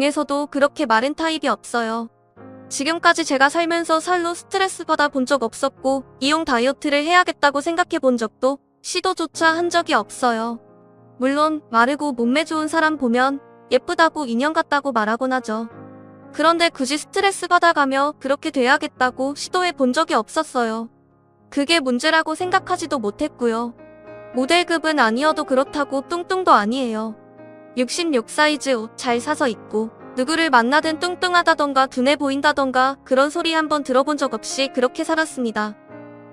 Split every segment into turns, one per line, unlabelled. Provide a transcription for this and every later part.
중에서도 그렇게 마른 타입이 없어요. 지금까지 제가 살면서 살로 스트레스 받아 본 적 없었고 이용 다이어트를 해야겠다고 생각해 본 적도 시도조차 한 적이 없어요. 물론 마르고 몸매 좋은 사람 보면 예쁘다고 인형 같다고 말하곤 하죠. 그런데 굳이 스트레스 받아가며 그렇게 돼야겠다고 시도해 본 적이 없었어요. 그게 문제라고 생각하지도 못했고요. 모델급은 아니어도 그렇다고 뚱뚱도 아니에요. 66 사이즈 옷 잘 사서 입고 누구를 만나든 뚱뚱하다던가 둔해 보인다던가 그런 소리 한번 들어본 적 없이 그렇게 살았습니다.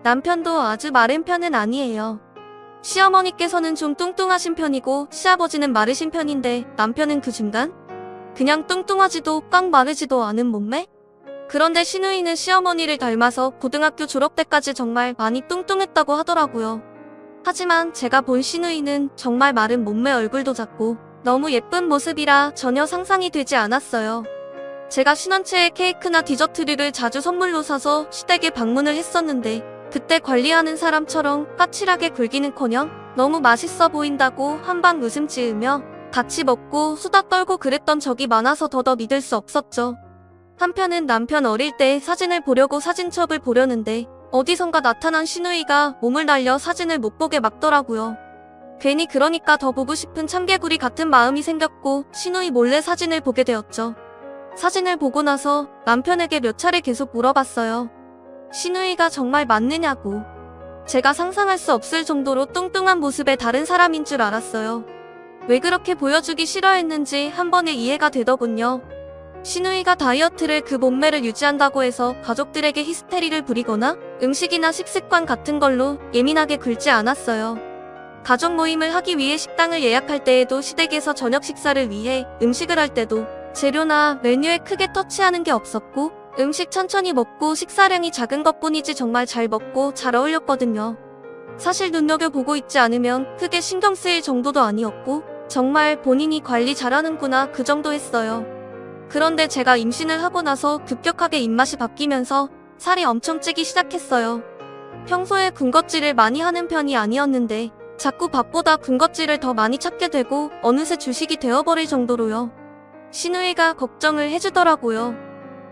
남편도 아주 마른 편은 아니에요. 시어머니께서는 좀 뚱뚱하신 편이고 시아버지는 마르신 편인데 남편은 그 중간? 그냥 뚱뚱하지도 꽉 마르지도 않은 몸매? 그런데 시누이는 시어머니를 닮아서 고등학교 졸업 때까지 정말 많이 뚱뚱했다고 하더라고요. 하지만 제가 본 시누이는 정말 마른 몸매, 얼굴도 작고 너무 예쁜 모습이라 전혀 상상이 되지 않았어요. 제가 신혼체에 케이크나 디저트류를 자주 선물로 사서 시댁에 방문을 했었는데 그때 관리하는 사람처럼 까칠하게 굴기는커녕 너무 맛있어 보인다고 한방 웃음 지으며 같이 먹고 수다 떨고 그랬던 적이 많아서 더더 믿을 수 없었죠. 한편은 남편 어릴 때 사진을 보려고 사진첩을 보려는데 어디선가 나타난 시누이가 몸을 날려 사진을 못 보게 막더라고요. 괜히 그러니까 더 보고 싶은 참개구리 같은 마음이 생겼고 시누이 몰래 사진을 보게 되었죠. 사진을 보고 나서 남편에게 몇 차례 계속 물어봤어요. 시누이가 정말 맞느냐고. 제가 상상할 수 없을 정도로 뚱뚱한 모습의 다른 사람인 줄 알았어요. 왜 그렇게 보여주기 싫어했는지 한 번에 이해가 되더군요. 시누이가 다이어트를 그 몸매를 유지한다고 해서 가족들에게 히스테리를 부리거나 음식이나 식습관 같은 걸로 예민하게 굴지 않았어요. 가족 모임을 하기 위해 식당을 예약할 때에도 시댁에서 저녁 식사를 위해 음식을 할 때도 재료나 메뉴에 크게 터치하는 게 없었고 음식 천천히 먹고 식사량이 작은 것뿐이지 정말 잘 먹고 잘 어울렸거든요. 사실 눈여겨보고 있지 않으면 크게 신경 쓰일 정도도 아니었고 정말 본인이 관리 잘하는구나 그 정도 했어요. 그런데 제가 임신을 하고 나서 급격하게 입맛이 바뀌면서 살이 엄청 찌기 시작했어요. 평소에 군것질을 많이 하는 편이 아니었는데 자꾸 밥보다 군것질을 더 많이 찾게 되고 어느새 주식이 되어버릴 정도로요. 시누이가 걱정을 해주더라고요.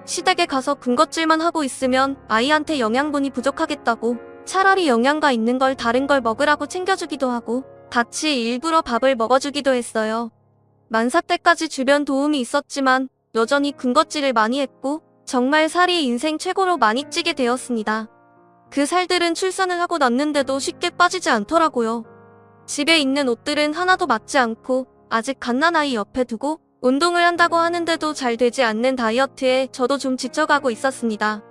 시댁에 가서 군것질만 하고 있으면 아이한테 영양분이 부족하겠다고 차라리 영양가 있는 걸 다른 걸 먹으라고 챙겨주기도 하고 같이 일부러 밥을 먹어주기도 했어요. 만사 때까지 주변 도움이 있었지만 여전히 군것질을 많이 했고 정말 살이 인생 최고로 많이 찌게 되었습니다. 그 살들은 출산을 하고 났는데도 쉽게 빠지지 않더라고요. 집에 있는 옷들은 하나도 맞지 않고 아직 갓난아이 옆에 두고 운동을 한다고 하는데도 잘 되지 않는 다이어트에 저도 좀 지쳐가고 있었습니다.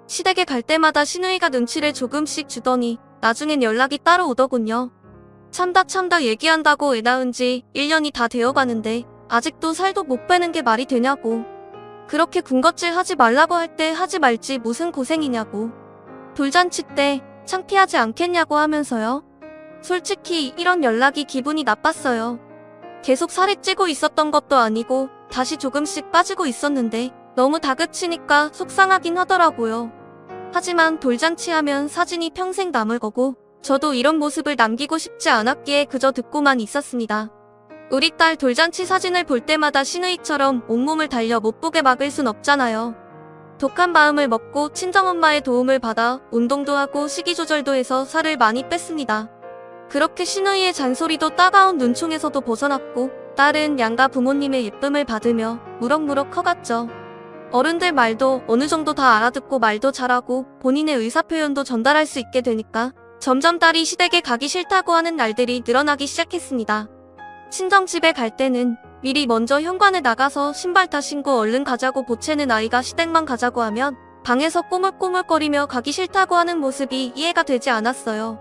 시댁에 갈 때마다 시누이가 눈치를 조금씩 주더니 나중엔 연락이 따로 오더군요. 참다 얘기한다고 애 낳은 지 1년이 다 되어가는데 아직도 살도 못 빼는 게 말이 되냐고. 그렇게 군것질 하지 말라고 할 때 하지 말지 무슨 고생이냐고. 돌잔치 때 창피하지 않겠냐고 하면서요. 솔직히 이런 연락이 기분이 나빴어요. 계속 살이 찌고 있었던 것도 아니고 다시 조금씩 빠지고 있었는데 너무 다그치니까 속상하긴 하더라고요. 하지만 돌잔치 하면 사진이 평생 남을 거고 저도 이런 모습을 남기고 싶지 않았기에 그저 듣고만 있었습니다. 우리 딸 돌잔치 사진을 볼 때마다 시누이처럼 온몸을 달려 못 보게 막을 순 없잖아요. 독한 마음을 먹고 친정엄마의 도움을 받아 운동도 하고 식이 조절도 해서 살을 많이 뺐습니다. 그렇게 시누이의 잔소리도 따가운 눈총에서도 벗어났고 딸은 양가 부모님의 예쁨을 받으며 무럭무럭 커갔죠. 어른들 말도 어느 정도 다 알아듣고 말도 잘하고 본인의 의사표현도 전달할 수 있게 되니까 점점 딸이 시댁에 가기 싫다고 하는 날들이 늘어나기 시작했습니다. 친정집에 갈 때는 미리 먼저 현관에 나가서 신발 다 신고 얼른 가자고 보채는 아이가 시댁만 가자고 하면 방에서 꼬물꼬물거리며 가기 싫다고 하는 모습이 이해가 되지 않았어요.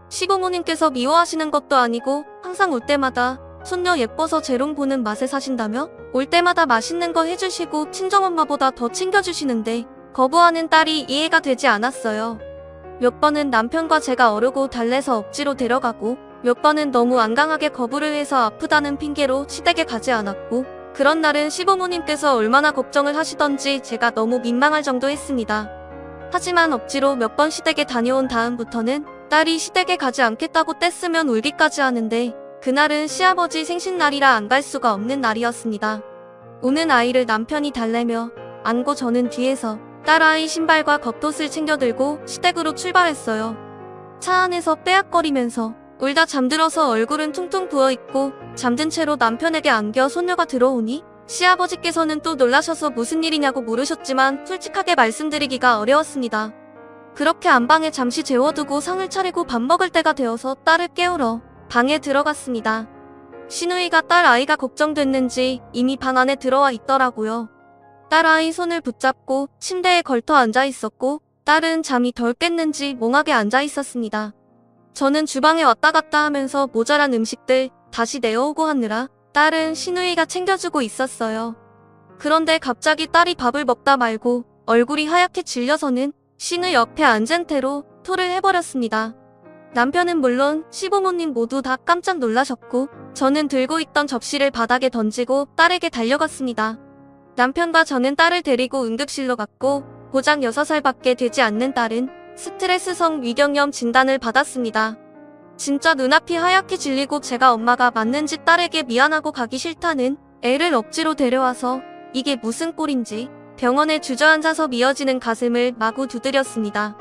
시부모님께서 미워하시는 것도 아니고 항상 올 때마다 손녀 예뻐서 재롱 보는 맛에 사신다며 올 때마다 맛있는 거 해주시고 친정엄마보다 더 챙겨주시는데 거부하는 딸이 이해가 되지 않았어요. 몇 번은 남편과 제가 어르고 달래서 억지로 데려가고 몇 번은 너무 안강하게 거부를 해서 아프다는 핑계로 시댁에 가지 않았고 그런 날은 시부모님께서 얼마나 걱정을 하시던지 제가 너무 민망할 정도였습니다. 하지만 억지로 몇 번 시댁에 다녀온 다음부터는 딸이 시댁에 가지 않겠다고 떼쓰면 울기까지 하는데 그날은 시아버지 생신날이라 안 갈 수가 없는 날이었습니다. 우는 아이를 남편이 달래며 안고 저는 뒤에서 딸아이 신발과 겉옷을 챙겨 들고 시댁으로 출발했어요. 차 안에서 빼앗거리면서 울다 잠들어서 얼굴은 퉁퉁 부어있고 잠든 채로 남편에게 안겨 손녀가 들어오니 시아버지께서는 또 놀라셔서 무슨 일이냐고 물으셨지만 솔직하게 말씀드리기가 어려웠습니다. 그렇게 안방에 잠시 재워두고 상을 차리고 밥 먹을 때가 되어서 딸을 깨우러 방에 들어갔습니다. 시누이가 딸 아이가 걱정됐는지 이미 방 안에 들어와 있더라고요. 딸 아이 손을 붙잡고 침대에 걸터 앉아 있었고 딸은 잠이 덜 깼는지 멍하게 앉아 있었습니다. 저는 주방에 왔다 갔다 하면서 모자란 음식들 다시 내어오고 하느라 딸은 시누이가 챙겨주고 있었어요. 그런데 갑자기 딸이 밥을 먹다 말고 얼굴이 하얗게 질려서는 시누이 옆에 앉은 채로 토를 해버렸습니다. 남편은 물론 시부모님 모두 다 깜짝 놀라셨고 저는 들고 있던 접시를 바닥에 던지고 딸에게 달려갔습니다. 남편과 저는 딸을 데리고 응급실로 갔고 고작 6살밖에 되지 않는 딸은 스트레스성 위경염 진단을 받았습니다. 진짜 눈앞이 하얗게 질리고 제가 엄마가 맞는지 딸에게 미안하고 가기 싫다는 애를 억지로 데려와서 이게 무슨 꼴인지 병원에 주저앉아서 미어지는 가슴을 마구 두드렸습니다.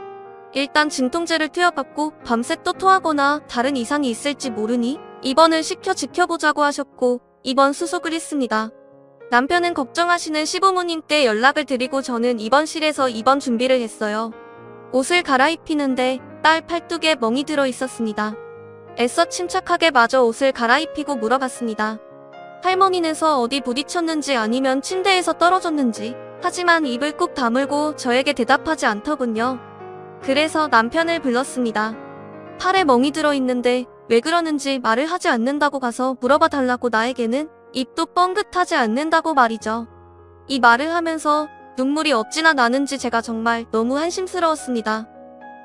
일단 진통제를 투여받고 밤새 또 토하거나 다른 이상이 있을지 모르니 입원을 시켜 지켜보자고 하셨고 입원 수속을 했습니다. 남편은 걱정하시는 시부모님께 연락을 드리고 저는 입원실에서 입원 준비를 했어요. 옷을 갈아입히는데 딸 팔뚝에 멍이 들어 있었습니다. 애써 침착하게 마저 옷을 갈아입히고 물어봤습니다. 할머니네서 어디 부딪혔는지 아니면 침대에서 떨어졌는지. 하지만 입을 꾹 다물고 저에게 대답하지 않더군요. 그래서 남편을 불렀습니다. 팔에 멍이 들어있는데 왜 그러는지 말을 하지 않는다고 가서 물어봐 달라고 나에게는 입도 뻥긋하지 않는다고 말이죠. 이 말을 하면서 눈물이 어찌나 나는지 제가 정말 너무 한심스러웠습니다.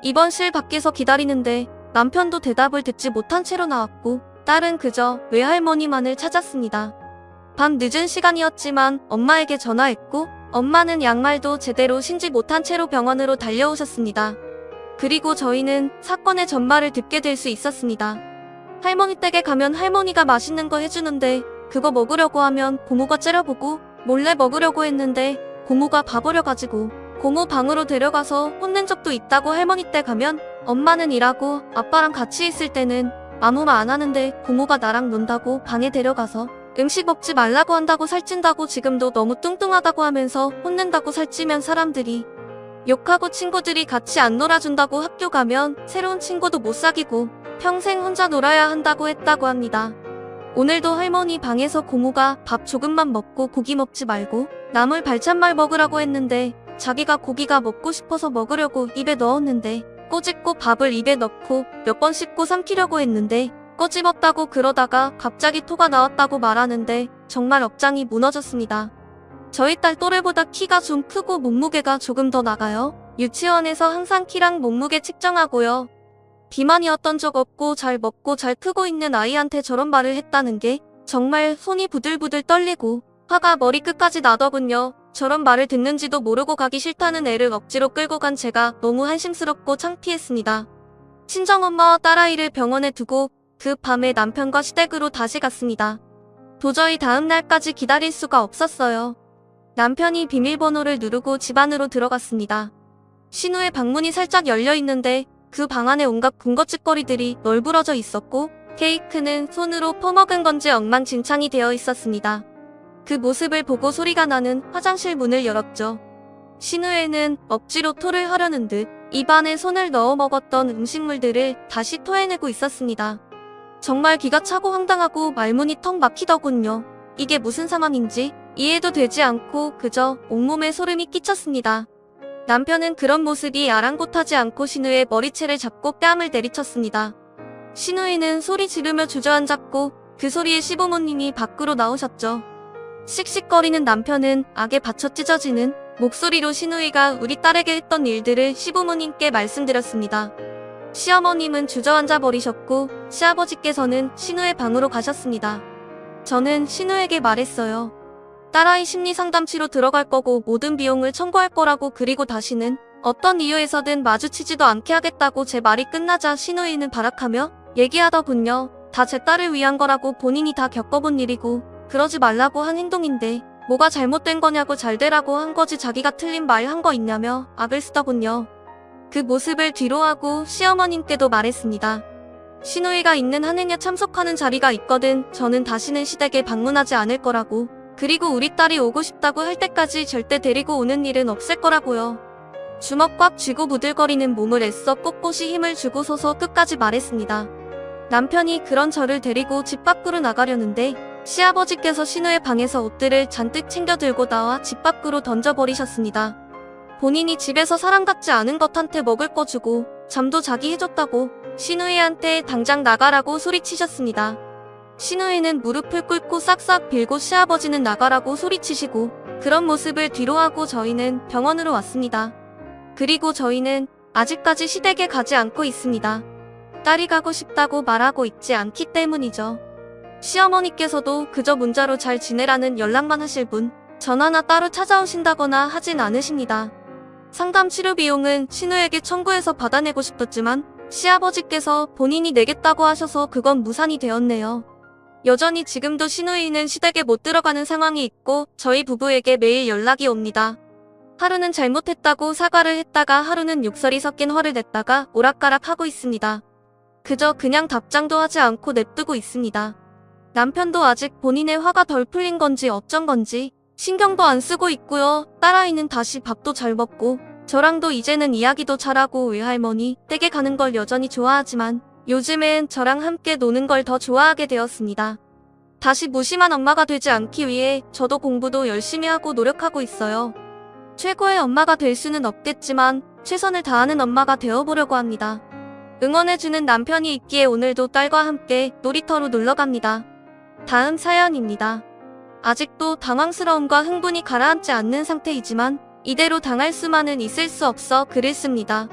입원실 밖에서 기다리는데 남편도 대답을 듣지 못한 채로 나왔고 딸은 그저 외할머니만을 찾았습니다. 밤 늦은 시간이었지만 엄마에게 전화했고 엄마는 양말도 제대로 신지 못한 채로 병원으로 달려오셨습니다. 그리고 저희는 사건의 전말을 듣게 될 수 있었습니다. 할머니 댁에 가면 할머니가 맛있는 거 해주는데 그거 먹으려고 하면 고모가 째려보고 몰래 먹으려고 했는데 고모가 봐버려가지고 고모 방으로 데려가서 혼낸 적도 있다고 할머니 댁 가면 엄마는 일하고 아빠랑 같이 있을 때는 아무 말 안 하는데 고모가 나랑 논다고 방에 데려가서 음식 먹지 말라고 한다고 살찐다고 지금도 너무 뚱뚱하다고 하면서 혼낸다고 살찌면 사람들이 욕하고 친구들이 같이 안 놀아준다고 학교 가면 새로운 친구도 못 사귀고 평생 혼자 놀아야 한다고 했다고 합니다. 오늘도 할머니 방에서 고모가 밥 조금만 먹고 고기 먹지 말고 나물 발찬말 먹으라고 했는데 자기가 고기가 먹고 싶어서 먹으려고 입에 넣었는데 꼬집고 밥을 입에 넣고 몇 번 씹고 삼키려고 했는데 꼬집었다고 그러다가 갑자기 토가 나왔다고 말하는데 정말 억장이 무너졌습니다. 저희 딸 또래보다 키가 좀 크고 몸무게가 조금 더 나가요. 유치원에서 항상 키랑 몸무게 측정하고요. 비만이었던 적 없고 잘 먹고 잘 크고 있는 아이한테 저런 말을 했다는 게 정말 손이 부들부들 떨리고 화가 머리끝까지 나더군요. 저런 말을 듣는지도 모르고 가기 싫다는 애를 억지로 끌고 간 제가 너무 한심스럽고 창피했습니다. 친정엄마와 딸아이를 병원에 두고 그 밤에 남편과 시댁으로 다시 갔습니다. 도저히 다음 날까지 기다릴 수가 없었어요. 남편이 비밀번호를 누르고 집 안으로 들어갔습니다. 신우의 방문이 살짝 열려 있는데 그 방 안에 온갖 군것질거리들이 널브러져 있었고 케이크는 손으로 퍼먹은 건지 엉망진창이 되어 있었습니다. 그 모습을 보고 소리가 나는 화장실 문을 열었죠. 신우에는 억지로 토를 하려는 듯 입안에 손을 넣어 먹었던 음식물들을 다시 토해내고 있었습니다. 정말 기가 차고 황당하고 말문이 턱 막히더군요. 이게 무슨 상황인지 이해도 되지 않고 그저 온몸에 소름이 끼쳤습니다. 남편은 그런 모습이 아랑곳하지 않고 신우의 머리채를 잡고 뺨을 내리쳤습니다. 신우이는 소리 지르며 주저앉았고 그 소리에 시부모님이 밖으로 나오셨죠. 씩씩거리는 남편은 악에 받쳐 찢어지는 목소리로 신우이가 우리 딸에게 했던 일들을 시부모님께 말씀드렸습니다. 시어머님은 주저앉아 버리셨고 시아버지께서는 신우의 방으로 가셨습니다. 저는 신우에게 말했어요. 딸아이 심리상담치료 들어갈 거고 모든 비용을 청구할 거라고 그리고 다시는 어떤 이유에서든 마주치지도 않게 하겠다고 제 말이 끝나자 신우이는 발악하며 얘기하더군요. 다 제 딸을 위한 거라고 본인이 다 겪어본 일이고 그러지 말라고 한 행동인데 뭐가 잘못된 거냐고 잘 되라고 한 거지 자기가 틀린 말 한 거 있냐며 악을 쓰더군요. 그 모습을 뒤로하고 시어머님께도 말했습니다. 시누이가 있는 한행에 참석하는 자리가 있거든. 저는 다시는 시댁에 방문하지 않을 거라고. 그리고 우리 딸이 오고 싶다고 할 때까지 절대 데리고 오는 일은 없을 거라고요. 주먹 꽉 쥐고 부들거리는 몸을 애써 꼿꼿이 힘을 주고 서서 끝까지 말했습니다. 남편이 그런 저를 데리고 집 밖으로 나가려는데 시아버지께서 시누의 방에서 옷들을 잔뜩 챙겨 들고 나와 집 밖으로 던져버리셨습니다. 본인이 집에서 사람 같지 않은 것한테 먹을 거 주고 잠도 자기 해줬다고 시누이한테 당장 나가라고 소리치셨습니다. 시누이는 무릎을 꿇고 싹싹 빌고 시아버지는 나가라고 소리치시고 그런 모습을 뒤로하고 저희는 병원으로 왔습니다. 그리고 저희는 아직까지 시댁에 가지 않고 있습니다. 딸이 가고 싶다고 말하고 있지 않기 때문이죠. 시어머니께서도 그저 문자로 잘 지내라는 연락만 하실 뿐 전화나 따로 찾아오신다거나 하진 않으십니다. 상담 치료 비용은 시누에게 청구해서 받아내고 싶었지만 시아버지께서 본인이 내겠다고 하셔서 그건 무산이 되었네요. 여전히 지금도 시누이는 시댁에 못 들어가는 상황이 있고 저희 부부에게 매일 연락이 옵니다. 하루는 잘못했다고 사과를 했다가 하루는 욕설이 섞인 화를 냈다가 오락가락 하고 있습니다. 그저 그냥 답장도 하지 않고 냅두고 있습니다. 남편도 아직 본인의 화가 덜 풀린 건지 어쩐 건지 신경도 안 쓰고 있고요. 딸아이는 다시 밥도 잘 먹고 저랑도 이제는 이야기도 잘하고 외할머니 댁에 가는 걸 여전히 좋아하지만 요즘엔 저랑 함께 노는 걸 더 좋아하게 되었습니다. 다시 무심한 엄마가 되지 않기 위해 저도 공부도 열심히 하고 노력하고 있어요. 최고의 엄마가 될 수는 없겠지만 최선을 다하는 엄마가 되어보려고 합니다. 응원해주는 남편이 있기에 오늘도 딸과 함께 놀이터로 놀러갑니다. 다음 사연입니다. 아직도 당황스러움과 흥분이 가라앉지 않는 상태이지만 이대로 당할 수만은 있을 수 없어 글을 씁니다.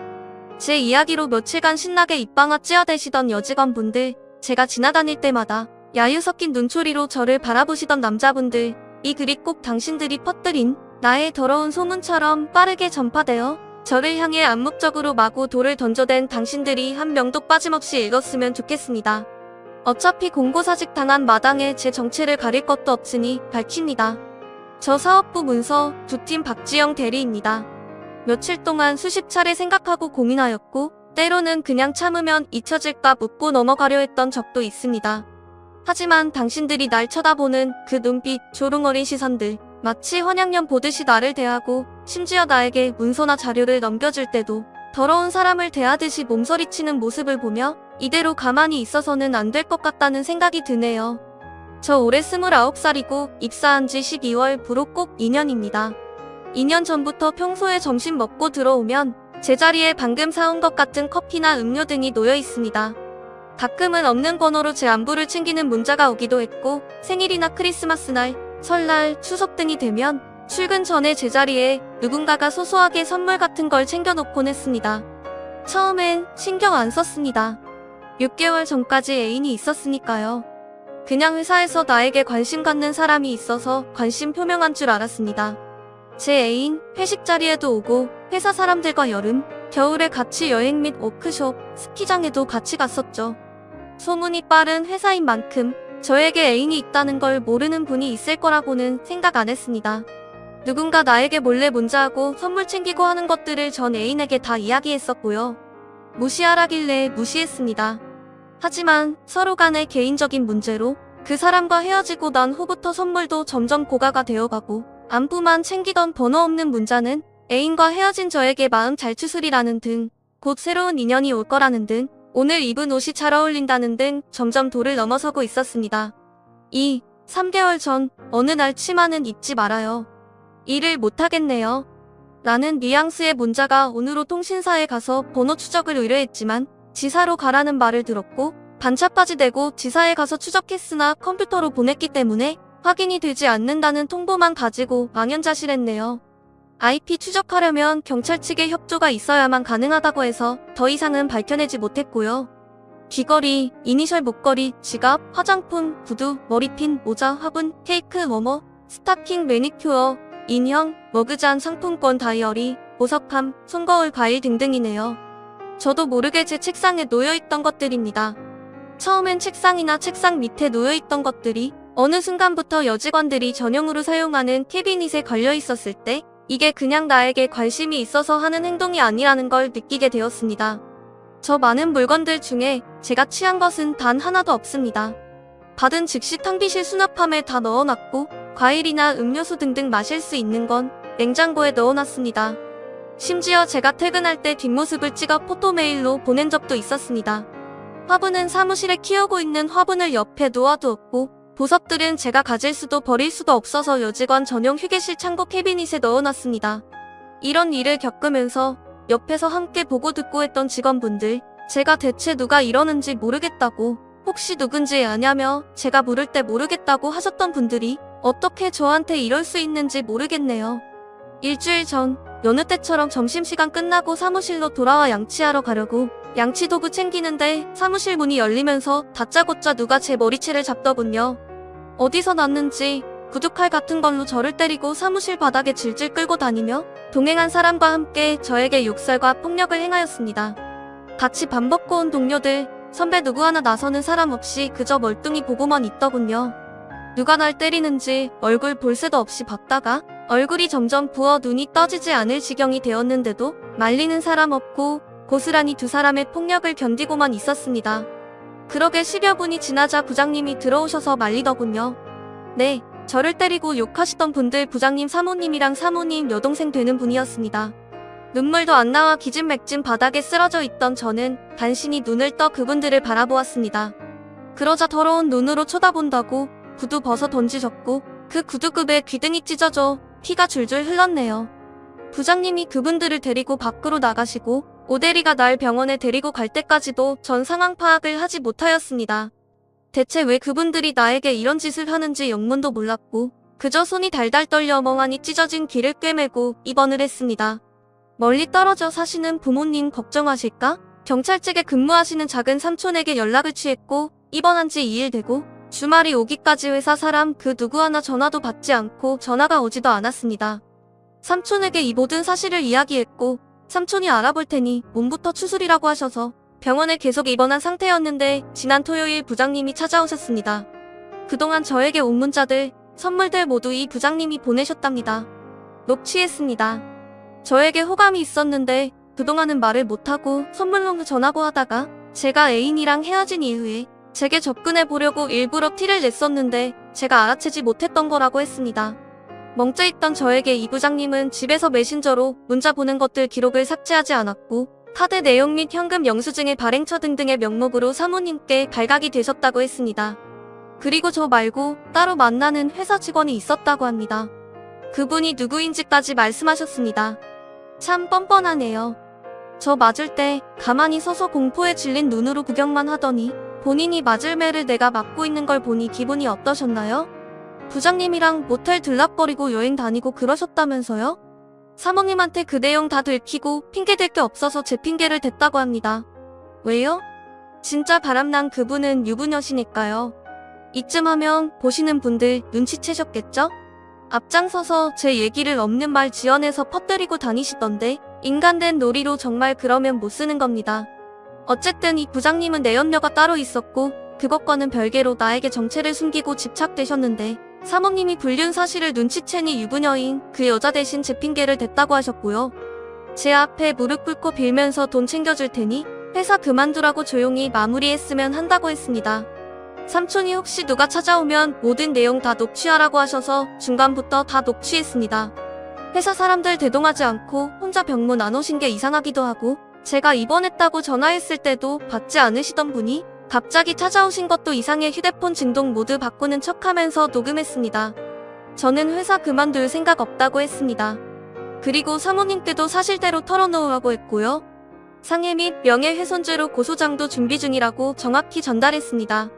제 이야기로 며칠간 신나게 입방아 찌어대시던 여직원분들, 제가 지나다닐 때마다 야유 섞인 눈초리로 저를 바라보시던 남자분들, 이 글이 꼭 당신들이 퍼뜨린 나의 더러운 소문처럼 빠르게 전파되어 저를 향해 암묵적으로 마구 돌을 던져댄 당신들이 한 명도 빠짐없이 읽었으면 좋겠습니다. 어차피 공고사직 당한 마당에 제 정체를 가릴 것도 없으니 밝힙니다. 저 사업부 문서 2팀 박지영 대리입니다. 며칠 동안 수십 차례 생각하고 고민하였고 때로는 그냥 참으면 잊혀질까 묻고 넘어가려 했던 적도 있습니다. 하지만 당신들이 날 쳐다보는 그 눈빛, 조롱어린 시선들, 마치 환양년 보듯이 나를 대하고 심지어 나에게 문서나 자료를 넘겨줄 때도 더러운 사람을 대하듯이 몸서리치는 모습을 보며 이대로 가만히 있어서는 안 될 것 같다는 생각이 드네요. 저 올해 29살이고 입사한 지 12월부로 꼭 2년입니다. 2년 전부터 평소에 점심 먹고 들어오면 제자리에 방금 사온 것 같은 커피나 음료 등이 놓여 있습니다. 가끔은 없는 번호로 제 안부를 챙기는 문자가 오기도 했고 생일이나 크리스마스 날, 설날, 추석 등이 되면 출근 전에 제자리에 누군가가 소소하게 선물 같은 걸 챙겨놓곤 했습니다. 처음엔 신경 안 썼습니다. 6개월 전까지 애인이 있었으니까요. 그냥 회사에서 나에게 관심 갖는 사람이 있어서 관심 표명한 줄 알았습니다. 제 애인 회식 자리에도 오고 회사 사람들과 여름, 겨울에 같이 여행 및 워크숍, 스키장에도 같이 갔었죠. 소문이 빠른 회사인 만큼 저에게 애인이 있다는 걸 모르는 분이 있을 거라고는 생각 안 했습니다. 누군가 나에게 몰래 문자하고 선물 챙기고 하는 것들을 전 애인에게 다 이야기했었고요. 무시하라길래 무시했습니다. 하지만 서로 간의 개인적인 문제로 그 사람과 헤어지고 난 후부터 선물도 점점 고가가 되어가고 안부만 챙기던 번호 없는 문자는 애인과 헤어진 저에게 마음 잘 추스리라는 등, 곧 새로운 인연이 올 거라는 등, 오늘 입은 옷이 잘 어울린다는 등 점점 도를 넘어서고 있었습니다. 3개월 전 어느 날 치마는 입지 말아요. 일을 못하겠네요. 라는 뉘앙스의 문자가 오늘로 통신사에 가서 번호 추적을 의뢰했지만 지사로 가라는 말을 들었고 반차까지 내고 지사에 가서 추적했으나 컴퓨터로 보냈기 때문에 확인이 되지 않는다는 통보만 가지고 망연자실했네요. IP 추적하려면 경찰 측의 협조가 있어야만 가능하다고 해서 더 이상은 밝혀내지 못했고요. 귀걸이, 이니셜 목걸이, 지갑, 화장품, 구두, 머리핀, 모자, 화분, 케이크, 스타킹, 매니큐어, 인형, 머그잔, 상품권, 다이어리, 보석함, 손거울, 과일 등등이네요. 저도 모르게 제 책상에 놓여있던 것들입니다. 처음엔 책상이나 책상 밑에 놓여있던 것들이 어느 순간부터 여직원들이 전용으로 사용하는 캐비닛에 걸려 있었을 때 이게 그냥 나에게 관심이 있어서 하는 행동이 아니라는 걸 느끼게 되었습니다. 저 많은 물건들 중에 제가 취한 것은 단 하나도 없습니다. 받은 즉시 탕비실 수납함에 다 넣어놨고 과일이나 음료수 등등 마실 수 있는 건 냉장고에 넣어놨습니다. 심지어 제가 퇴근할 때 뒷모습을 찍어 포토메일로 보낸 적도 있었습니다. 화분은 사무실에 키우고 있는 화분을 옆에 놓아두었고 보석들은 제가 가질 수도 버릴 수도 없어서 여직원 전용 휴게실 창고 캐비닛에 넣어놨습니다. 이런 일을 겪으면서 옆에서 함께 보고 듣고 했던 직원분들, 제가 대체 누가 이러는지 모르겠다고, 혹시 누군지 아냐며 제가 물을 때 모르겠다고 하셨던 분들이 어떻게 저한테 이럴 수 있는지 모르겠네요. 일주일 전 여느 때처럼 점심시간 끝나고 사무실로 돌아와 양치하러 가려고 양치도구 챙기는데 사무실 문이 열리면서 다짜고짜 누가 제 머리채를 잡더군요. 어디서 났는지 구두칼 같은 걸로 저를 때리고 사무실 바닥에 질질 끌고 다니며 동행한 사람과 함께 저에게 욕설과 폭력을 행하였습니다. 같이 밥 먹고 온 동료들, 선배 누구 하나 나서는 사람 없이 그저 멀뚱히 보고만 있더군요. 누가 날 때리는지 얼굴 볼 새도 없이 봤다가 얼굴이 점점 부어 눈이 떠지지 않을 지경이 되었는데도 말리는 사람 없고 고스란히 두 사람의 폭력을 견디고만 있었습니다. 그러게 10여 분이 지나자 부장님이 들어오셔서 말리더군요. 네, 저를 때리고 욕하시던 분들 부장님 사모님이랑 사모님 여동생 되는 분이었습니다. 눈물도 안 나와 기진맥진 바닥에 쓰러져 있던 저는 간신히 눈을 떠 그분들을 바라보았습니다. 그러자 더러운 눈으로 쳐다본다고 구두 벗어 던지셨고 그 구두급에 귀등이 찢어져 피가 줄줄 흘렀네요. 부장님이 그분들을 데리고 밖으로 나가시고 오대리가 날 병원에 데리고 갈 때까지도 전 상황 파악을 하지 못하였습니다. 대체 왜 그분들이 나에게 이런 짓을 하는지 영문도 몰랐고 그저 손이 달달 떨려 멍하니 찢어진 귀를 꿰매고 입원을 했습니다. 멀리 떨어져 사시는 부모님 걱정하실까? 경찰직에 근무하시는 작은 삼촌에게 연락을 취했고 입원한 지 2일 되고 주말이 오기까지 회사 사람 그 누구 하나 전화도 받지 않고 전화가 오지도 않았습니다. 삼촌에게 이 모든 사실을 이야기했고 삼촌이 알아볼 테니 몸부터 추스리라고 하셔서 병원에 계속 입원한 상태였는데 지난 토요일 부장님이 찾아오셨습니다. 그동안 저에게 온 문자들, 선물들 모두 이 부장님이 보내셨답니다. 녹취했습니다. 저에게 호감이 있었는데 그동안은 말을 못하고 선물로 전하고 하다가 제가 애인이랑 헤어진 이후에 제게 접근해 보려고 일부러 티를 냈었는데 제가 알아채지 못했던 거라고 했습니다. 멍째있던 저에게 이 부장님은 집에서 메신저로 문자 보낸 것들 기록을 삭제하지 않았고 카드 내용 및 현금 영수증의 발행처 등등의 명목으로 사모님께 발각이 되셨다고 했습니다. 그리고 저 말고 따로 만나는 회사 직원이 있었다고 합니다. 그분이 누구인지까지 말씀하셨습니다. 참 뻔뻔하네요. 저 맞을 때 가만히 서서 공포에 질린 눈으로 구경만 하더니 본인이 맞을 매를 내가 맞고 있는 걸 보니 기분이 어떠셨나요? 부장님이랑 모텔 들락거리고 여행 다니고 그러셨다면서요? 사모님한테 그 내용 다 들키고 핑계댈 게 없어서 제 핑계를 댔다고 합니다. 왜요? 진짜 바람난 그분은 유부녀시니까요. 이쯤 하면 보시는 분들 눈치채셨겠죠? 앞장서서 제 얘기를 없는 말 지어내서 퍼뜨리고 다니시던데 인간된 놀이로 정말 그러면 못 쓰는 겁니다. 어쨌든 이 부장님은 내연녀가 따로 있었고 그것과는 별개로 나에게 정체를 숨기고 집착되셨는데 사모님이 불륜 사실을 눈치채니 유부녀인 그 여자 대신 제 핑계를 댔다고 하셨고요. 제 앞에 무릎 꿇고 빌면서 돈 챙겨줄 테니 회사 그만두라고 조용히 마무리했으면 한다고 했습니다. 삼촌이 혹시 누가 찾아오면 모든 내용 다 녹취하라고 하셔서 중간부터 다 녹취했습니다. 회사 사람들 대동하지 않고 혼자 병문 안 오신 게 이상하기도 하고 제가 입원했다고 전화했을 때도 받지 않으시던 분이 갑자기 찾아오신 것도 이상해 휴대폰 진동 모드 바꾸는 척하면서 녹음했습니다. 저는 회사 그만둘 생각 없다고 했습니다. 그리고 사모님께도 사실대로 털어놓으라고 했고요. 상해 및 명예훼손죄로 고소장도 준비 중이라고 정확히 전달했습니다.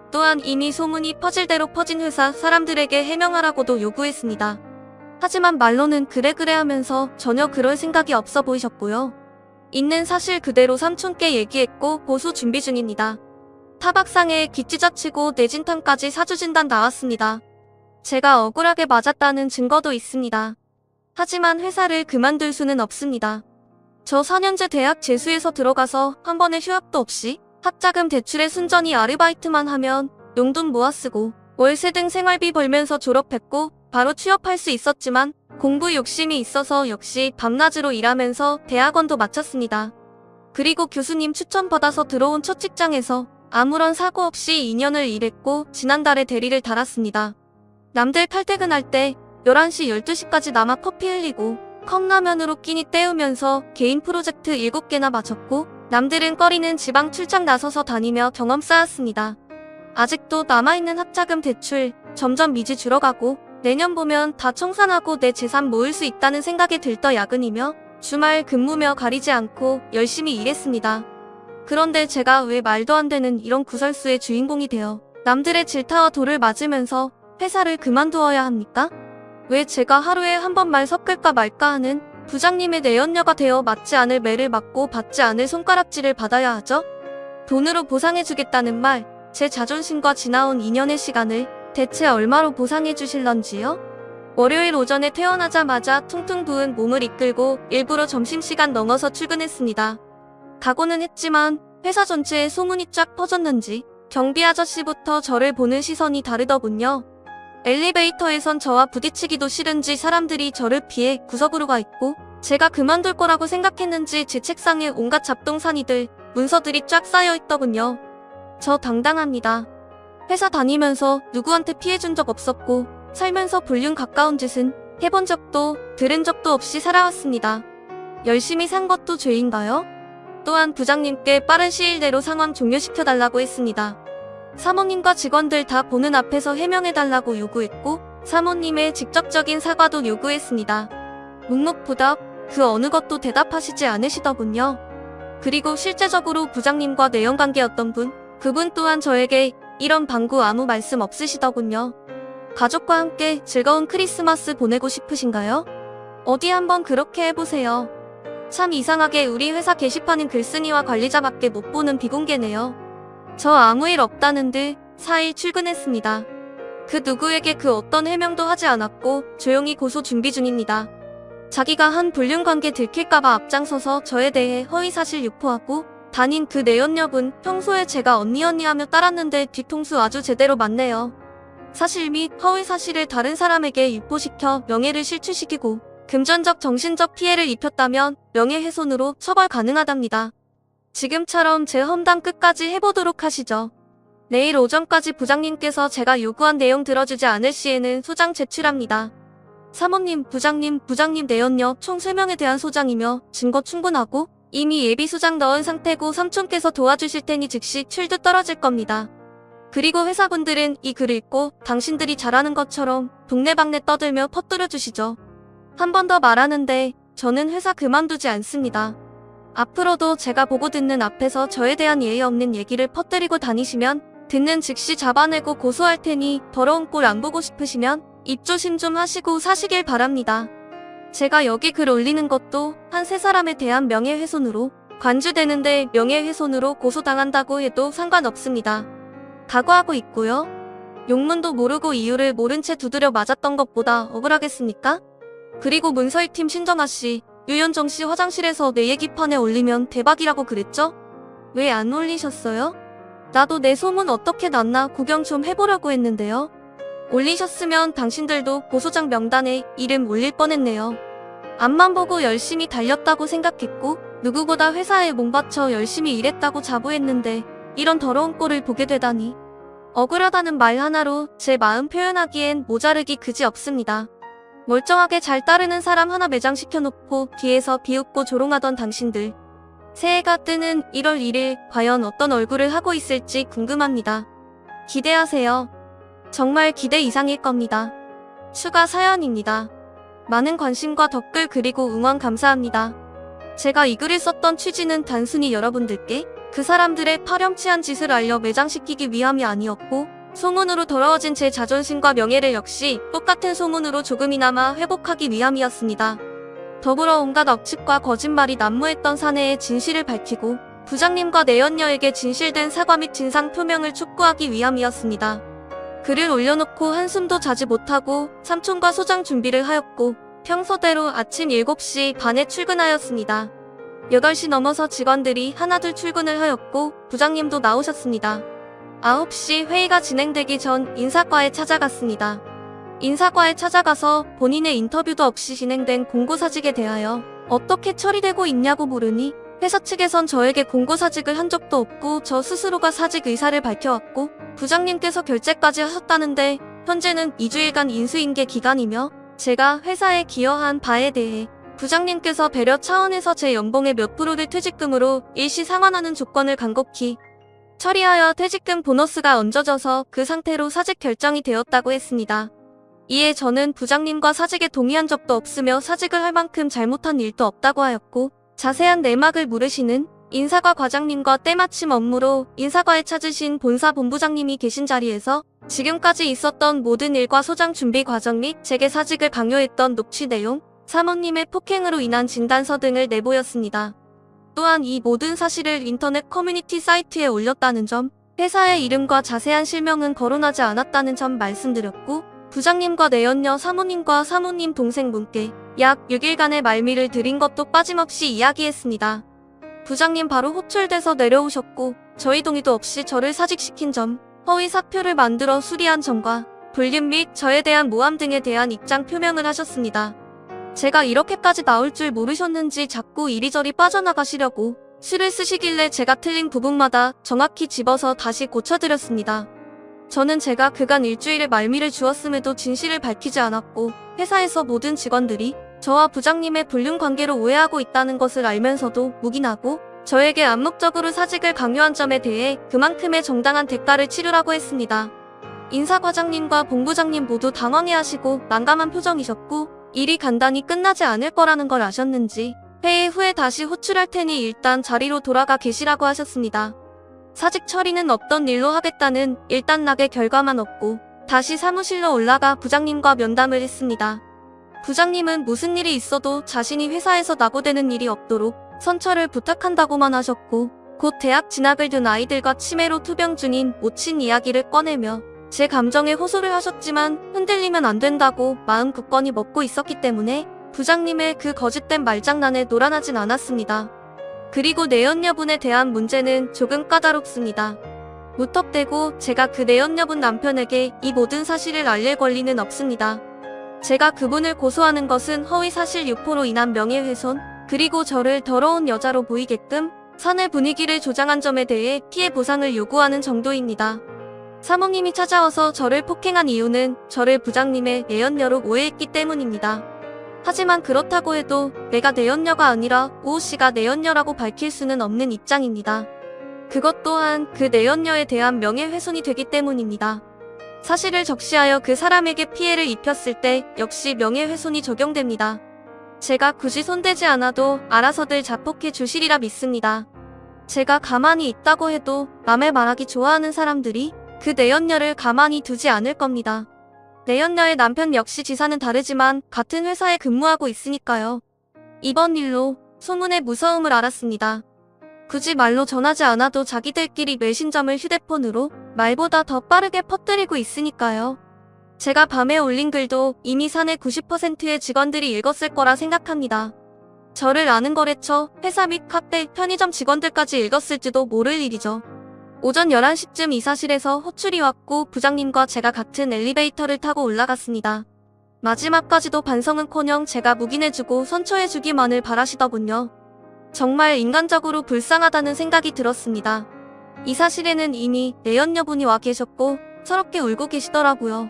또한 이미 소문이 퍼질 대로 퍼진 회사 사람들에게 해명하라고도 요구했습니다. 하지만 말로는 그래 하면서 전혀 그럴 생각이 없어 보이셨고요. 있는 사실 그대로 삼촌께 얘기했고 고소 준비 중입니다. 타박상에 귀 찢어치고 뇌진탕까지 사주진단 나왔습니다. 제가 억울하게 맞았다는 증거도 있습니다. 하지만 회사를 그만둘 수는 없습니다. 저 4년제 대학 재수해서 들어가서 한 번의 휴학도 없이 학자금 대출에 순전히 아르바이트만 하면 용돈 모아 쓰고 월세 등 생활비 벌면서 졸업했고 바로 취업할 수 있었지만 공부 욕심이 있어서 역시 밤낮으로 일하면서 대학원도 마쳤습니다. 그리고 교수님 추천받아서 들어온 첫 직장에서 아무런 사고 없이 2년을 일했고 지난달에 대리를 달았습니다. 남들 칼퇴근할 때 11시 12시까지 남아 커피 흘리고 컵라면으로 끼니 때우면서 개인 프로젝트 7개나 마쳤고 남들은 꺼리는 지방 출장 나서서 다니며 경험 쌓았습니다. 아직도 남아있는 학자금 대출 점점 미지 줄어가고 내년 보면 다 청산하고 내 재산 모을 수 있다는 생각에 들떠 야근이며 주말 근무며 가리지 않고 열심히 일했습니다. 그런데 제가 왜 말도 안 되는 이런 구설수의 주인공이 되어 남들의 질타와 돌을 맞으면서 회사를 그만두어야 합니까? 왜 제가 하루에 한 번 말 섞을까 말까 하는 부장님의 내연녀가 되어 맞지 않을 매를 맞고 받지 않을 손가락질을 받아야 하죠? 돈으로 보상해주겠다는 말, 제 자존심과 지나온 2년의 시간을 대체 얼마로 보상해 주실런지요? 월요일 오전에 퇴원하자마자 퉁퉁 부은 몸을 이끌고 일부러 점심시간 넘어서 출근했습니다. 각오는 했지만 회사 전체에 소문이 쫙 퍼졌는지 경비 아저씨부터 저를 보는 시선이 다르더군요. 엘리베이터에선 저와 부딪히기도 싫은지 사람들이 저를 피해 구석으로 가 있고 제가 그만둘 거라고 생각했는지 제 책상에 온갖 잡동사니들, 문서들이 쫙 쌓여 있더군요. 저 당당합니다. 회사 다니면서 누구한테 피해준 적 없었고 살면서 불륜 가까운 짓은 해본 적도 들은 적도 없이 살아왔습니다. 열심히 산 것도 죄인가요? 또한 부장님께 빠른 시일 내로 상황 종료시켜달라고 했습니다. 사모님과 직원들 다 보는 앞에서 해명해달라고 요구했고 사모님의 직접적인 사과도 요구했습니다. 묵묵부답 그 어느 것도 대답하시지 않으시더군요. 그리고 실제적으로 부장님과 내연관계였던 그분 또한 저에게 이런 방구 아무 말씀 없으시더군요. 가족과 함께 즐거운 크리스마스 보내고 싶으신가요? 어디 한번 그렇게 해보세요. 참 이상하게 우리 회사 게시판은 글쓴이와 관리자밖에 못 보는 비공개네요. 저 아무 일 없다는 듯 4일 출근했습니다. 그 누구에게 그 어떤 해명도 하지 않았고 조용히 고소 준비 중입니다. 자기가 한 불륜관계 들킬까봐 앞장서서 저에 대해 허위사실 유포하고 다닌 그 내연녀분 평소에 제가 언니 하며 따랐는데 뒤통수 아주 제대로 맞네요. 사실 및 허위사실을 다른 사람에게 유포시켜 명예를 실추시키고 금전적 정신적 피해를 입혔다면 명예훼손으로 처벌 가능하답니다. 지금처럼 제 험담 끝까지 해보도록 하시죠. 내일 오전까지 부장님께서 제가 요구한 내용 들어주지 않을 시에는 소장 제출합니다. 사모님, 부장님 내연녀 총 3명에 대한 소장이며 증거 충분하고 이미 예비 소장 넣은 상태고 삼촌께서 도와주실 테니 즉시 출두 떨어질 겁니다. 그리고 회사분들은 이 글을 읽고 당신들이 잘하는 것처럼 동네방네 떠들며 퍼뜨려 주시죠. 한 번 더 말하는데 저는 회사 그만두지 않습니다. 앞으로도 제가 보고 듣는 앞에서 저에 대한 예의 없는 얘기를 퍼뜨리고 다니시면 듣는 즉시 잡아내고 고소할 테니 더러운 꼴 안 보고 싶으시면 입조심 좀 하시고 사시길 바랍니다. 제가 여기 글 올리는 것도 한 세 사람에 대한 명예훼손으로 관주되는데 명예훼손으로 고소당한다고 해도 상관없습니다. 각오하고 있고요. 용문도 모르고 이유를 모른 채 두드려 맞았던 것보다 억울하겠습니까? 그리고 문서일팀 신정아씨, 유연정씨 화장실에서 내 얘기판에 올리면 대박이라고 그랬죠? 왜 안 올리셨어요? 나도 내 소문 어떻게 났나 구경 좀 해보려고 했는데요. 올리셨으면 당신들도 고소장 명단에 이름 올릴 뻔했네요. 앞만 보고 열심히 달렸다고 생각했고 누구보다 회사에 몸바쳐 열심히 일했다고 자부했는데 이런 더러운 꼴을 보게 되다니. 억울하다는 말 하나로 제 마음 표현하기엔 모자르기 그지없습니다. 멀쩡하게 잘 따르는 사람 하나 매장시켜놓고 뒤에서 비웃고 조롱하던 당신들. 새해가 뜨는 1월 1일 과연 어떤 얼굴을 하고 있을지 궁금합니다. 기대하세요. 정말 기대 이상일 겁니다. 추가 사연입니다. 많은 관심과 댓글 그리고 응원 감사합니다. 제가 이 글을 썼던 취지는 단순히 여러분들께 그 사람들의 파렴치한 짓을 알려 매장시키기 위함이 아니었고 소문으로 더러워진 제 자존심과 명예를 역시 똑같은 소문으로 조금이나마 회복하기 위함이었습니다. 더불어 온갖 억측과 거짓말이 난무했던 사내의 진실을 밝히고 부장님과 내연녀에게 진실된 사과 및 진상 표명을 촉구하기 위함이었습니다. 글을 올려놓고 한숨도 자지 못하고 삼촌과 소장 준비를 하였고 평소대로 아침 7시 반에 출근하였습니다. 8시 넘어서 직원들이 하나둘 출근을 하였고 부장님도 나오셨습니다. 9시 회의가 진행되기 전 인사과에 찾아갔습니다. 인사과에 찾아가서 본인의 인터뷰도 없이 진행된 공고사직에 대하여 어떻게 처리되고 있냐고 물으니 회사 측에선 저에게 공고사직을 한 적도 없고 저 스스로가 사직 의사를 밝혀왔고 부장님께서 결재까지 하셨다는데 현재는 2주일간 인수인계 기간이며 제가 회사에 기여한 바에 대해 부장님께서 배려 차원에서 제 연봉의 몇 프로를 퇴직금으로 일시 상환하는 조건을 간곡히 처리하여 퇴직금 보너스가 얹어져서 그 상태로 사직 결정이 되었다고 했습니다. 이에 저는 부장님과 사직에 동의한 적도 없으며 사직을 할 만큼 잘못한 일도 없다고 하였고 자세한 내막을 물으시는 인사과 과장님과 때마침 업무로 인사과에 찾으신 본사 본부장님이 계신 자리에서 지금까지 있었던 모든 일과 소장 준비 과정 및 제게 사직을 강요했던 녹취 내용, 사모님의 폭행으로 인한 진단서 등을 내보였습니다. 또한 이 모든 사실을 인터넷 커뮤니티 사이트에 올렸다는 점, 회사의 이름과 자세한 실명은 거론하지 않았다는 점 말씀드렸고 부장님과 내연녀 사모님과 사모님 동생분께 약 6일간의 말미를 드린 것도 빠짐없이 이야기했습니다. 부장님 바로 호출돼서 내려오셨고 저희 동의도 없이 저를 사직시킨 점, 허위 사표를 만들어 수리한 점과 불륜 및 저에 대한 모함 등에 대한 입장 표명을 하셨습니다. 제가 이렇게까지 나올 줄 모르셨는지 자꾸 이리저리 빠져나가시려고 수를 쓰시길래 제가 틀린 부분마다 정확히 집어서 다시 고쳐드렸습니다. 저는 제가 그간 일주일의 말미를 주었음에도 진실을 밝히지 않았고 회사에서 모든 직원들이 저와 부장님의 불륜 관계로 오해하고 있다는 것을 알면서도 묵인하고 저에게 암묵적으로 사직을 강요한 점에 대해 그만큼의 정당한 대가를 치르라고 했습니다. 인사과장님과 본부장님 모두 당황해하시고 난감한 표정이셨고 일이 간단히 끝나지 않을 거라는 걸 아셨는지 회의 후에 다시 호출할 테니 일단 자리로 돌아가 계시라고 하셨습니다. 사직 처리는 없던 일로 하겠다는 일단락의 결과만 얻고 다시 사무실로 올라가 부장님과 면담을 했습니다. 부장님은 무슨 일이 있어도 자신이 회사에서 낙오되는 일이 없도록 선처를 부탁한다고만 하셨고 곧 대학 진학을 둔 아이들과 치매로 투병 중인 모친 이야기를 꺼내며 제 감정에 호소를 하셨지만 흔들리면 안 된다고 마음 굳건히 먹고 있었기 때문에 부장님의 그 거짓된 말장난에 노란하진 않았습니다. 그리고 내연녀분에 대한 문제는 조금 까다롭습니다. 무턱대고 제가 그 내연녀분 남편에게 이 모든 사실을 알릴 권리는 없습니다. 제가 그분을 고소하는 것은 허위사실 유포로 인한 명예훼손, 그리고 저를 더러운 여자로 보이게끔 사내 분위기를 조장한 점에 대해 피해 보상을 요구하는 정도입니다. 사모님이 찾아와서 저를 폭행한 이유는 저를 부장님의 내연녀로 오해했기 때문입니다. 하지만 그렇다고 해도 내가 내연녀가 아니라 오씨가 내연녀라고 밝힐 수는 없는 입장입니다. 그것 또한 그 내연녀에 대한 명예훼손이 되기 때문입니다. 사실을 적시하여 그 사람에게 피해를 입혔을 때 역시 명예훼손이 적용됩니다. 제가 굳이 손대지 않아도 알아서들 자폭해 주시리라 믿습니다. 제가 가만히 있다고 해도 남의 말하기 좋아하는 사람들이 그 내연녀를 가만히 두지 않을 겁니다. 내연녀의 남편 역시 지사는 다르지만 같은 회사에 근무하고 있으니까요. 이번 일로 소문의 무서움을 알았습니다. 굳이 말로 전하지 않아도 자기들끼리 메신저를 휴대폰으로 말보다 더 빠르게 퍼뜨리고 있으니까요. 제가 밤에 올린 글도 이미 사내 90%의 직원들이 읽었을 거라 생각합니다. 저를 아는 거래처, 회사 및 카페, 편의점 직원들까지 읽었을지도 모를 일이죠. 오전 11시쯤 이 사실에서 호출이 왔고 부장님과 제가 같은 엘리베이터를 타고 올라갔습니다. 마지막까지도 반성은커녕 제가 묵인해주고 선처해주기만을 바라시더군요. 정말 인간적으로 불쌍하다는 생각이 들었습니다. 이 사실에는 이미 내연녀분이 와 계셨고 서럽게 울고 계시더라고요.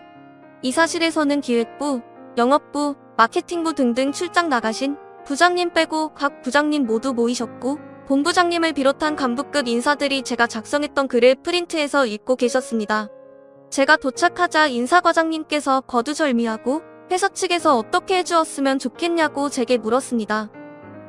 이 사실에서는 기획부, 영업부, 마케팅부 등등 출장 나가신 부장님 빼고 각 부장님 모두 모이셨고 본부장님을 비롯한 간부급 인사들이 제가 작성했던 글을 프린트해서 읽고 계셨습니다. 제가 도착하자 인사과장님께서 거두절미하고 회사 측에서 어떻게 해주었으면 좋겠냐고 제게 물었습니다.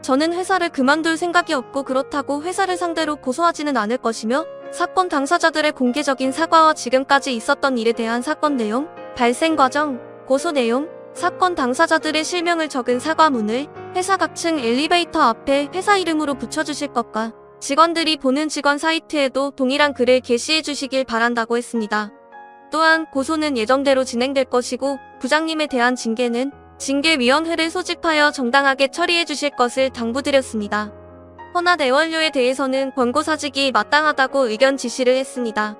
저는 회사를 그만둘 생각이 없고 그렇다고 회사를 상대로 고소하지는 않을 것이며 사건 당사자들의 공개적인 사과와 지금까지 있었던 일에 대한 사건 내용, 발생 과정, 고소 내용, 사건 당사자들의 실명을 적은 사과문을 회사 각층 엘리베이터 앞에 회사 이름으로 붙여주실 것과 직원들이 보는 직원 사이트에도 동일한 글을 게시해 주시길 바란다고 했습니다. 또한 고소는 예정대로 진행될 것이고 부장님에 대한 징계는 징계위원회를 소집하여 정당하게 처리해 주실 것을 당부드렸습니다. 허나 내원료에 대해서는 권고사직이 마땅하다고 의견 지시를 했습니다.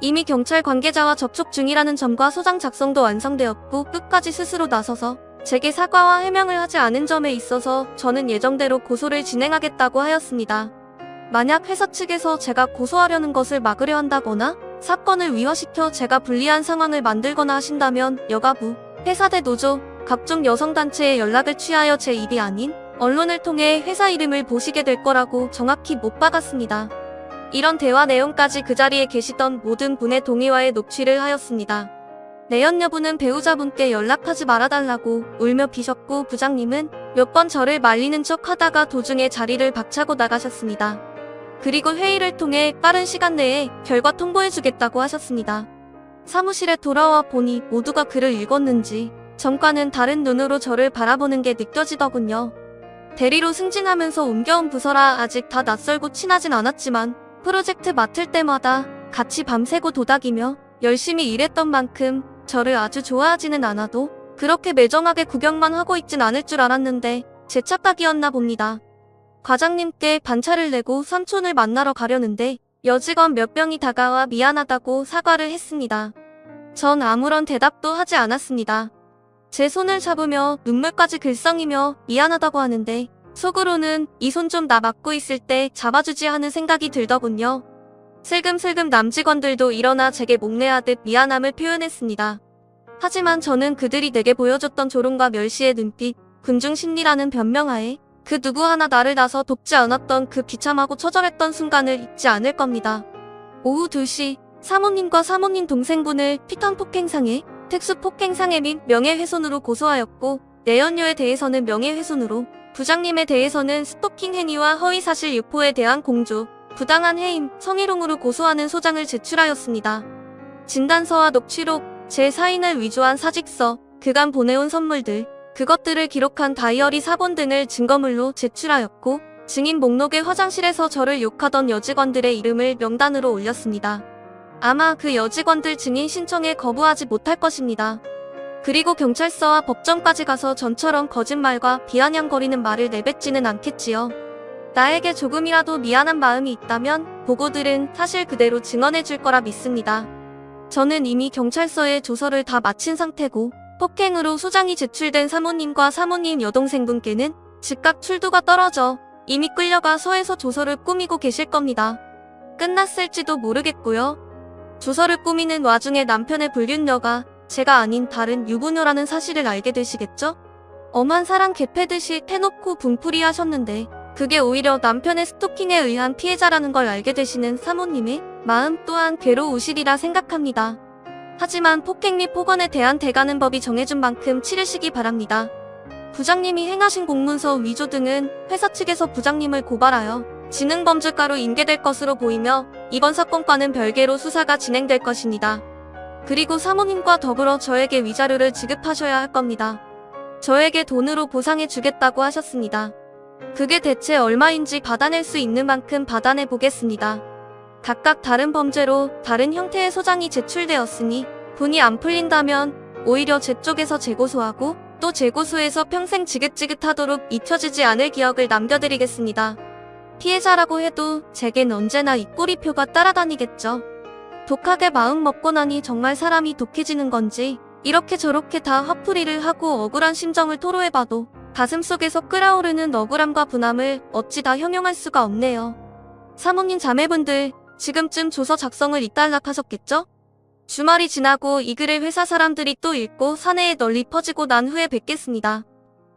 이미 경찰 관계자와 접촉 중이라는 점과 소장 작성도 완성되었고 끝까지 스스로 나서서 제게 사과와 해명을 하지 않은 점에 있어서 저는 예정대로 고소를 진행하겠다고 하였습니다. 만약 회사 측에서 제가 고소하려는 것을 막으려 한다거나 사건을 위화시켜 제가 불리한 상황을 만들거나 하신다면 여가부, 회사대 노조, 각종 여성단체에 연락을 취하여 제 일이 아닌 언론을 통해 회사 이름을 보시게 될 거라고 정확히 못 박았습니다. 이런 대화 내용까지 그 자리에 계시던 모든 분의 동의와의 녹취를 하였습니다. 내연 여부는 배우자분께 연락하지 말아달라고 울며 비셨고 부장님은 몇 번 저를 말리는 척 하다가 도중에 자리를 박차고 나가셨습니다. 그리고 회의를 통해 빠른 시간 내에 결과 통보해주겠다고 하셨습니다. 사무실에 돌아와 보니 모두가 글을 읽었는지 전과는 다른 눈으로 저를 바라보는 게 느껴지더군요. 대리로 승진하면서 옮겨온 부서라 아직 다 낯설고 친하진 않았지만 프로젝트 맡을 때마다 같이 밤새고 도닥이며 열심히 일했던 만큼 저를 아주 좋아하지는 않아도 그렇게 매정하게 구경만 하고 있진 않을 줄 알았는데 제 착각이었나 봅니다. 과장님께 반차를 내고 삼촌을 만나러 가려는데 여직원 몇 명이 다가와 미안하다고 사과를 했습니다. 전 아무런 대답도 하지 않았습니다. 제 손을 잡으며 눈물까지 글썽이며 미안하다고 하는데 속으로는 이 손 좀 나 맡고 있을 때 잡아주지 하는 생각이 들더군요. 슬금슬금 남직원들도 일어나 제게 목례하듯 미안함을 표현했습니다. 하지만 저는 그들이 내게 보여줬던 조롱과 멸시의 눈빛, 군중심리라는 변명하에 그 누구 하나 나를 나서 돕지 않았던 그 비참하고 처절했던 순간을 잊지 않을 겁니다. 오후 2시 사모님과 사모님 동생분을 피탄 폭행상해, 특수 폭행상해 및 명예훼손으로 고소하였고 내연녀에 대해서는 명예훼손으로, 부장님에 대해서는 스토킹 행위와 허위사실 유포에 대한 공조, 부당한 해임, 성희롱으로 고소하는 소장을 제출하였습니다. 진단서와 녹취록, 제 사인을 위조한 사직서, 그간 보내온 선물들, 그것들을 기록한 다이어리 사본 등을 증거물로 제출하였고 증인 목록에 화장실에서 저를 욕하던 여직원들의 이름을 명단으로 올렸습니다. 아마 그 여직원들 증인 신청에 거부하지 못할 것입니다. 그리고 경찰서와 법정까지 가서 전처럼 거짓말과 비아냥거리는 말을 내뱉지는 않겠지요. 나에게 조금이라도 미안한 마음이 있다면 보고들은 사실 그대로 증언해 줄 거라 믿습니다. 저는 이미 경찰서에 조서를 다 마친 상태고 폭행으로 소장이 제출된 사모님과 사모님 여동생분께는 즉각 출두가 떨어져 이미 끌려가 서에서 조서를 꾸미고 계실 겁니다. 끝났을지도 모르겠고요. 조서를 꾸미는 와중에 남편의 불륜녀가 제가 아닌 다른 유부녀라는 사실을 알게 되시겠죠? 엄한 사랑 개패듯이 태놓고 분풀이 하셨는데 그게 오히려 남편의 스토킹에 의한 피해자라는 걸 알게 되시는 사모님의 마음 또한 괴로우시리라 생각합니다. 하지만 폭행 및 폭언에 대한 대가는 법이 정해준 만큼 치르시기 바랍니다. 부장님이 행하신 공문서 위조 등은 회사 측에서 부장님을 고발하여 지능범죄가로 인계될 것으로 보이며 이번 사건과는 별개로 수사가 진행될 것입니다. 그리고 사모님과 더불어 저에게 위자료를 지급하셔야 할 겁니다. 저에게 돈으로 보상해 주겠다고 하셨습니다. 그게 대체 얼마인지 받아낼 수 있는 만큼 받아내 보겠습니다. 각각 다른 범죄로 다른 형태의 소장이 제출되었으니 돈이 안 풀린다면 오히려 제 쪽에서 재고소하고 또 재고소해서 평생 지긋지긋하도록 잊혀지지 않을 기억을 남겨드리겠습니다. 피해자라고 해도 제겐 언제나 이 꼬리표가 따라다니겠죠. 독하게 마음 먹고 나니 정말 사람이 독해지는 건지 이렇게 저렇게 다 화풀이를 하고 억울한 심정을 토로해봐도 가슴속에서 끓어오르는 억울함과 분함을 어찌 다 형용할 수가 없네요. 사모님 자매분들 지금쯤 조서 작성을 이탈락하셨겠죠? 주말이 지나고 이 글을 회사 사람들이 또 읽고 사내에 널리 퍼지고 난 후에 뵙겠습니다.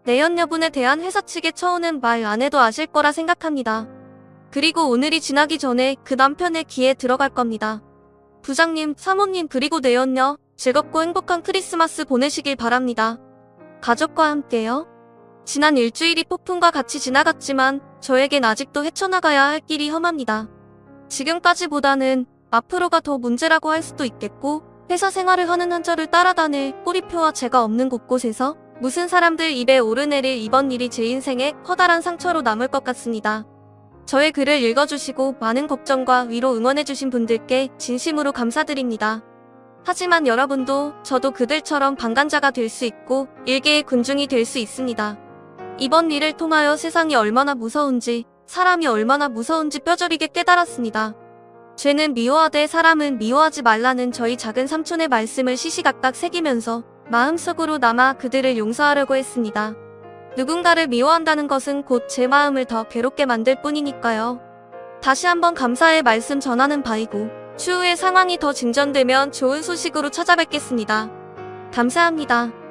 내연 여분에 대한 회사 측의 처우는 말 안 해도 아실 거라 생각합니다. 그리고 오늘이 지나기 전에 그 남편의 귀에 들어갈 겁니다. 부장님, 사모님 그리고 내연녀 즐겁고 행복한 크리스마스 보내시길 바랍니다. 가족과 함께요. 지난 일주일이 폭풍과 같이 지나갔지만 저에겐 아직도 헤쳐나가야 할 길이 험합니다. 지금까지보다는 앞으로가 더 문제라고 할 수도 있겠고 회사 생활을 하는 한절을 따라다닐 꼬리표와 제가 없는 곳곳에서 무슨 사람들 입에 오르내릴 이번 일이 제 인생에 커다란 상처로 남을 것 같습니다. 저의 글을 읽어주시고 많은 걱정과 위로 응원해주신 분들께 진심으로 감사드립니다. 하지만 여러분도 저도 그들처럼 방관자가 될 수 있고 일개의 군중이 될 수 있습니다. 이번 일을 통하여 세상이 얼마나 무서운지 사람이 얼마나 무서운지 뼈저리게 깨달았습니다. 죄는 미워하되 사람은 미워하지 말라는 저희 작은 삼촌의 말씀을 시시각각 새기면서 마음속으로 남아 그들을 용서하려고 했습니다. 누군가를 미워한다는 것은 곧 제 마음을 더 괴롭게 만들 뿐이니까요. 다시 한번 감사의 말씀 전하는 바이고, 추후에 상황이 더 진전되면 좋은 소식으로 찾아뵙겠습니다. 감사합니다.